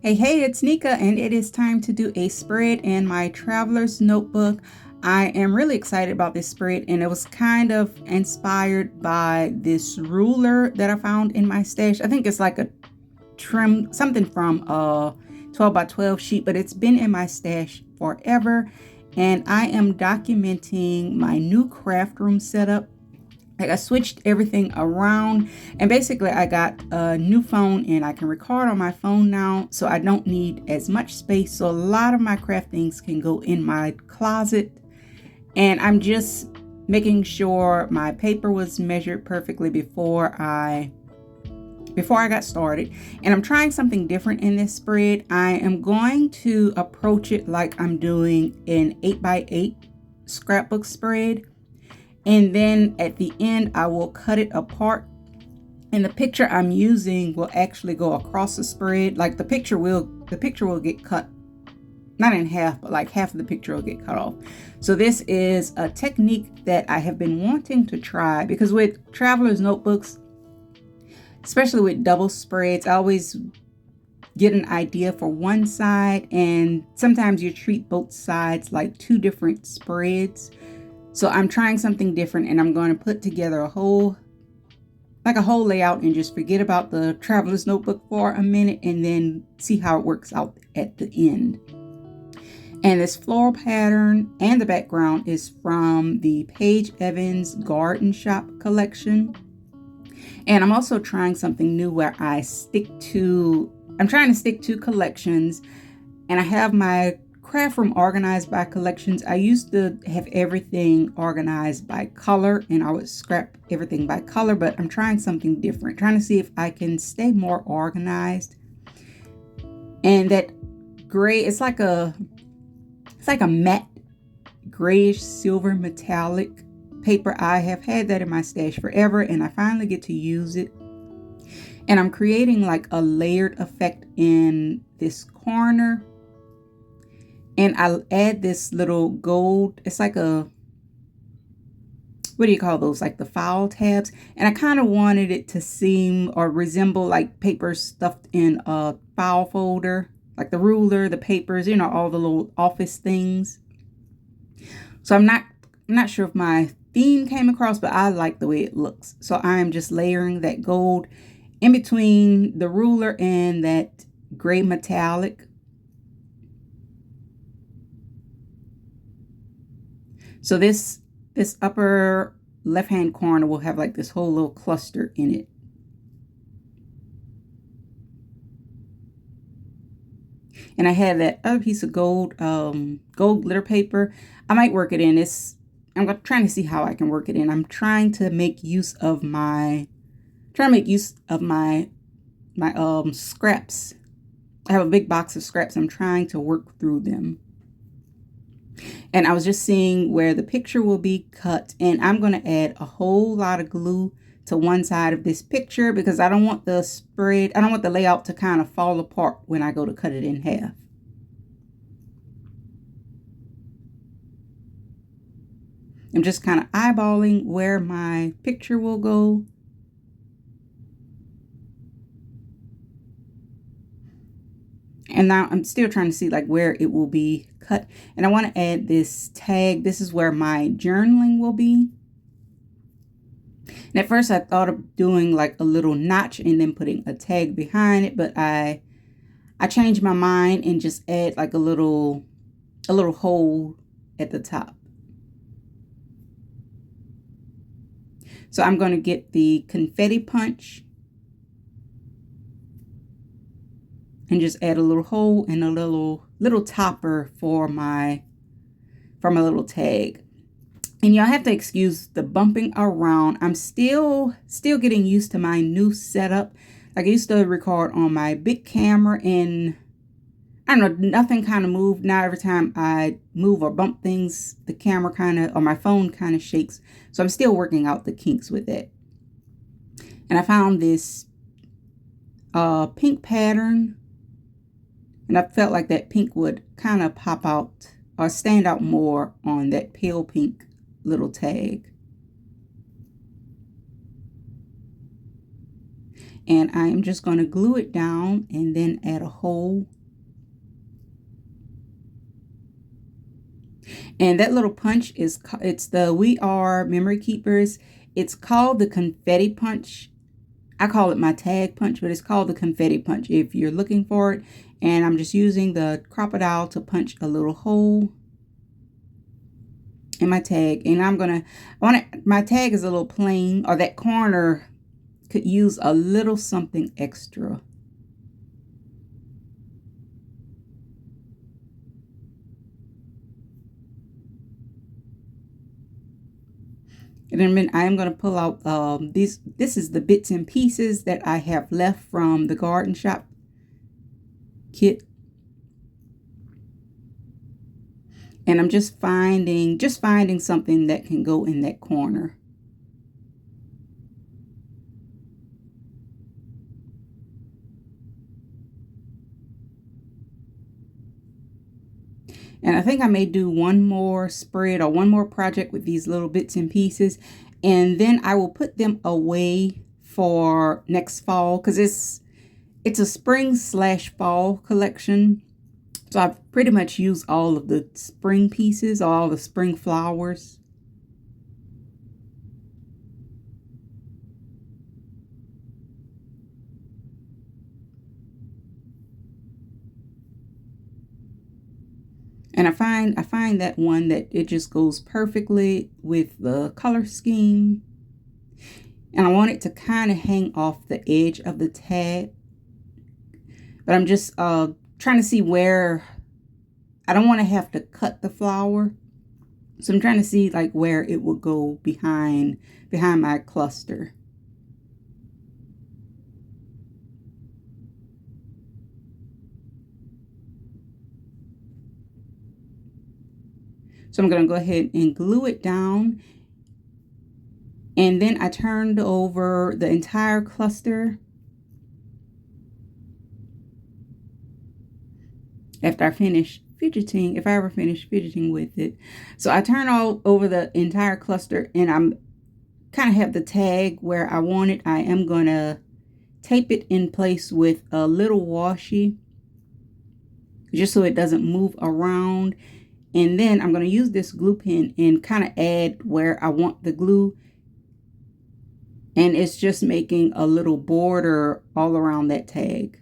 Hey, it's Nika, and it is time to do a spread in my traveler's notebook. I am really excited about this spread, and it was kind of inspired by this ruler that I found in my stash. I think it's like a trim, something from a 12 by 12 sheet, but it's been in my stash forever. And I am documenting my new craft room setup. Like, I switched everything around, and basically I got a new phone and I can record on my phone now, so I don't need as much space. So a lot of my craft things can go in my closet, and I'm just making sure my paper was measured perfectly before I got started. And I'm trying something different in this spread. I am going to approach it like I'm doing an 8x8 scrapbook spread. And then at the end, I will cut it apart. And the picture I'm using will actually go across the spread. Like the picture will get cut, not in half, but like half of the picture will get cut off. So this is a technique that I have been wanting to try, because with traveler's notebooks, especially with double spreads, I always get an idea for one side, and sometimes you treat both sides like two different spreads. So I'm trying something different, and I'm going to put together a whole layout and just forget about the traveler's notebook for a minute and then see how it works out at the end. And this floral pattern and the background is from the Paige Evans Garden Shop collection. And I'm also trying something new where I'm trying to stick to collections, and I have my craft room organized by collections. I used to have everything organized by color, and I would scrap everything by color, but I'm trying something different, trying to see if I can stay more organized. And that gray, it's like a matte grayish silver metallic paper. I have had that in my stash forever, and I finally get to use it. And I'm creating like a layered effect in this corner. And I'll add this little gold, it's like what do you call those? Like the file tabs. And I kind of wanted it to seem or resemble like paper stuffed in a file folder, like the ruler, the papers, all the little office things. So I'm not sure if my theme came across, but I like the way it looks. So I'm just layering that gold in between the ruler and that gray metallic. So this upper left-hand corner will have like this whole little cluster in it. And I have that other piece of gold glitter paper. I might work it in. I'm trying to see how I can work it in. I'm trying to make use of my scraps. I have a big box of scraps. I'm trying to work through them. And I was just seeing where the picture will be cut, and I'm going to add a whole lot of glue to one side of this picture because I don't want the layout to kind of fall apart when I go to cut it in half. I'm just kind of eyeballing where my picture will go. And now I'm still trying to see like where it will be cut. And I want to add this tag. This is where my journaling will be. And at first I thought of doing like a little notch and then putting a tag behind it, but I changed my mind and just add like a little hole at the top. So I'm going to get the confetti punch and just add a little hole and a little topper for my little tag. And y'all have to excuse the bumping around. I'm still getting used to my new setup. Like, I used to record on my big camera, and I don't know, nothing kind of moved. Now every time I move or bump things, the camera or my phone kind of shakes. So I'm still working out the kinks with it. And I found this pink pattern. And I felt like that pink would kind of pop out or stand out more on that pale pink little tag. And I am just going to glue it down and then add a hole. And that little punch is, it's the We Are Memory Keepers. It's called the confetti punch. I call it my tag punch, but it's called the confetti punch if you're looking for it. And I'm just using the crocodile to punch a little hole in my tag. And my tag is a little plain, or that corner could use a little something extra. And then I am going to pull out this is the bits and pieces that I have left from the garden shop kit. And I'm just finding something that can go in that corner. And I think I may do one more spread or one more project with these little bits and pieces. And then I will put them away for next fall, because it's a spring/fall collection. So I've pretty much used all of the spring pieces, all the spring flowers. And I find that one that it just goes perfectly with the color scheme. And I want it to kind of hang off the edge of the tag. But I'm just trying to see where, I don't want to have to cut the flower. So I'm trying to see like where it will go behind my cluster. So I'm going to go ahead and glue it down. And then I turned over the entire cluster after I finish fidgeting, if I ever finish fidgeting with it. So I turn all over the entire cluster, and I'm kind of have the tag where I want it. I am going to tape it in place with a little washi, just so it doesn't move around. And then I'm going to use this glue pen and kind of add where I want the glue. And it's just making a little border all around that tag.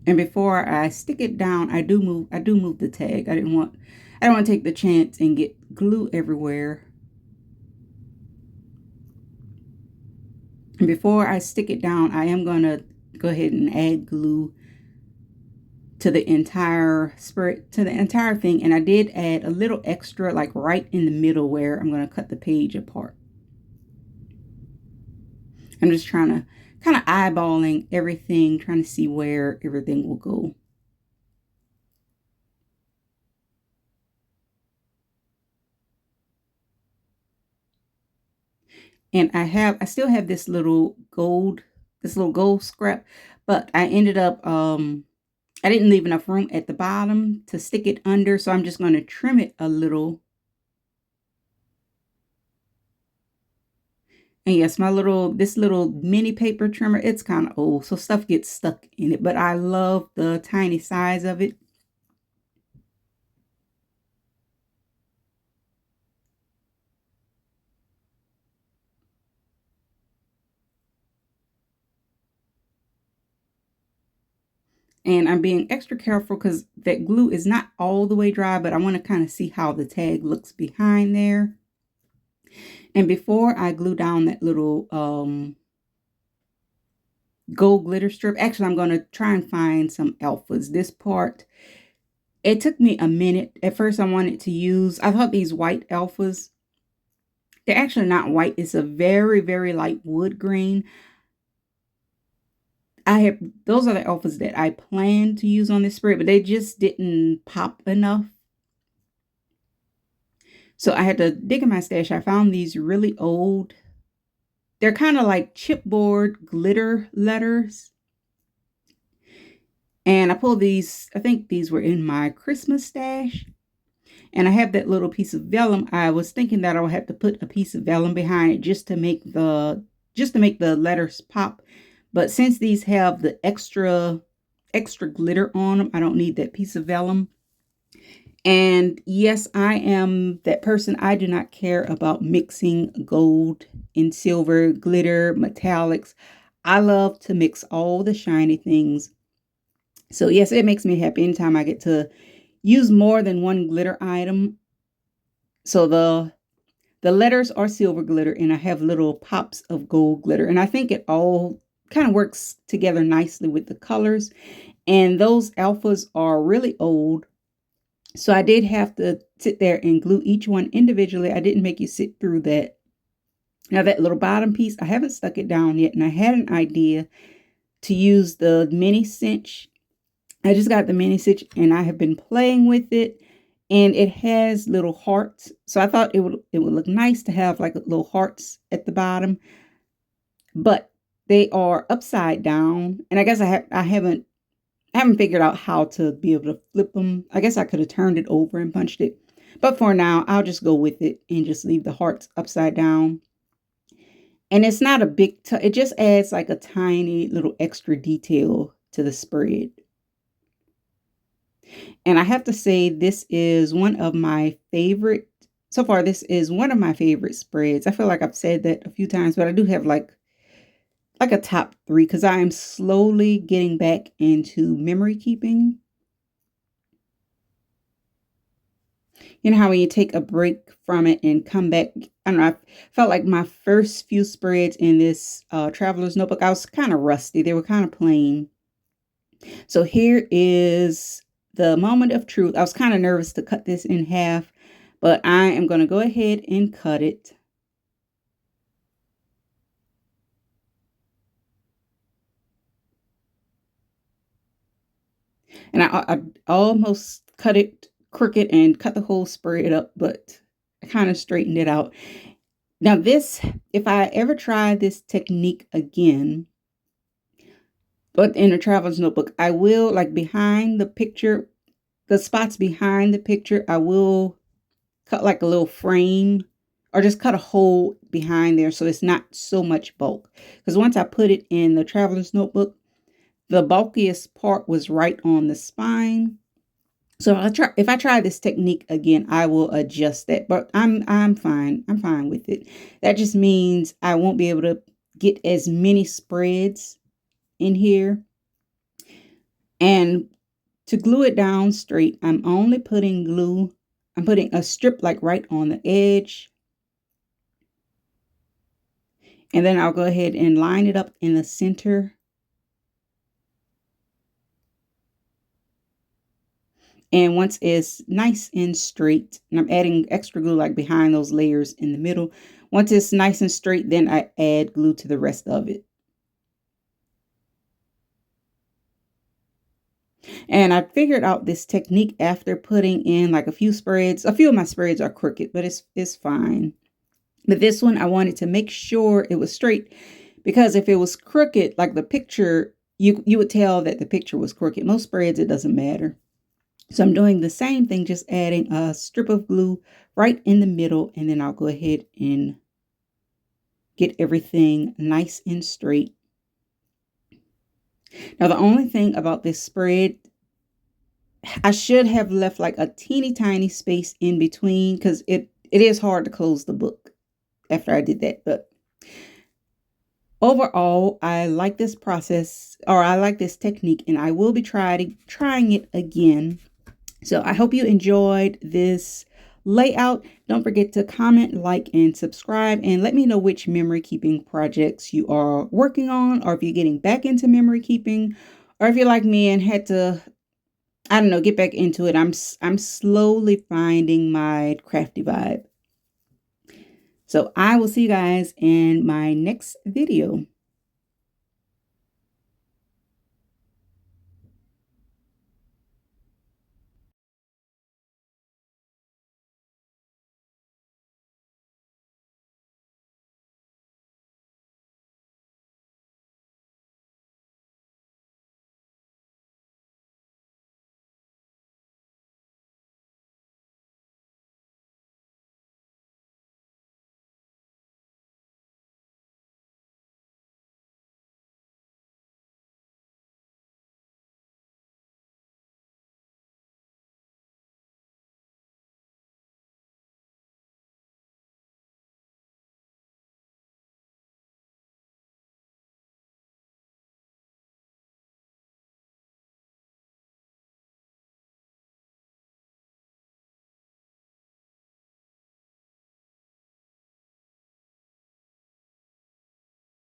And before I stick it down, I do move the tag. I don't want to take the chance and get glue everywhere. And before I stick it down, I am going to go ahead and add glue to the entire thing. And I did add a little extra, like right in the middle where I'm going to cut the page apart. I'm just trying to kind of eyeballing everything, trying to see where everything will go. And I still have this little gold scrap, but I ended up I didn't leave enough room at the bottom to stick it under, so I'm just going to trim it a little. And yes, this little mini paper trimmer, it's kind of old, so stuff gets stuck in it, but I love the tiny size of it. And I'm being extra careful because that glue is not all the way dry, but I want to kind of see how the tag looks behind there. And before I glue down that little gold glitter strip, actually I'm going to try and find some alphas. This part, it took me a minute. At first I thought these white alphas, they're actually not white. It's a very, very light wood green. Those are the alphas that I planned to use on this spread, but they just didn't pop enough. So I had to dig in my stash. I found these really old, they're kind of like chipboard glitter letters. And I pulled these, I think these were in my Christmas stash. And I have that little piece of vellum. I was thinking that I would have to put a piece of vellum behind it just to make the letters pop. But since these have the extra glitter on them, I don't need that piece of vellum. And yes, I am that person. I do not care about mixing gold and silver, glitter, metallics. I love to mix all the shiny things. So yes, it makes me happy anytime I get to use more than one glitter item. So the letters are silver glitter and I have little pops of gold glitter. And I think it all kind of works together nicely with the colors. And those alphas are really old. So I did have to sit there and glue each one individually. I didn't make you sit through that. Now that little bottom piece, I haven't stuck it down yet. And I had an idea to use the mini cinch. I just got the mini cinch and I have been playing with it. And it has little hearts. So I thought it would look nice to have like little hearts at the bottom. But they are upside down. And I guess I haven't figured out how to be able to flip them. I guess I could have turned it over and punched it. But for now, I'll just go with it and just leave the hearts upside down. And it's not a big, it just adds like a tiny little extra detail to the spread. And I have to say, this is one of my favorite, so far, this is one of my favorite spreads. I feel like I've said that a few times, but I do have like a top 3 because I am slowly getting back into memory keeping. You know how when you take a break from it and come back, I don't know, I felt like my first few spreads in this traveler's notebook, I was kind of rusty. They were kind of plain. So here is the moment of truth. I was kind of nervous to cut this in half, but I am going to go ahead and cut it. And I almost cut it crooked and cut the whole spread up, but I kind of straightened it out. Now this, if I ever try this technique again, but in a traveler's notebook, I will, like behind the picture, the spots behind the picture, I will cut like a little frame or just cut a hole behind there so it's not so much bulk. Because once I put it in the traveler's notebook, the bulkiest part was right on the spine. So if I try this technique again, I will adjust that. But I'm fine. I'm fine with it. That just means I won't be able to get as many spreads in here. And to glue it down straight, I'm only putting glue. I'm putting a strip like right on the edge. And then I'll go ahead and line it up in the center. And once it's nice and straight, and I'm adding extra glue like behind those layers in the middle. Once it's nice and straight, then I add glue to the rest of it. And I figured out this technique after putting in like a few spreads. A few of my spreads are crooked, but it's fine. But this one, I wanted to make sure it was straight, because if it was crooked, like the picture, you would tell that the picture was crooked. Most spreads, it doesn't matter. So I'm doing the same thing, just adding a strip of glue right in the middle, and then I'll go ahead and get everything nice and straight. Now, the only thing about this spread, I should have left like a teeny tiny space in between, because it is hard to close the book after I did that. But overall, I like this process, or I like this technique, and I will be trying it again. So I hope you enjoyed this layout. Don't forget to comment, like, and subscribe, and let me know which memory keeping projects you are working on, or if you're getting back into memory keeping, or if you're like me and had to, I don't know, get back into it. I'm slowly finding my crafty vibe. So I will see you guys in my next video.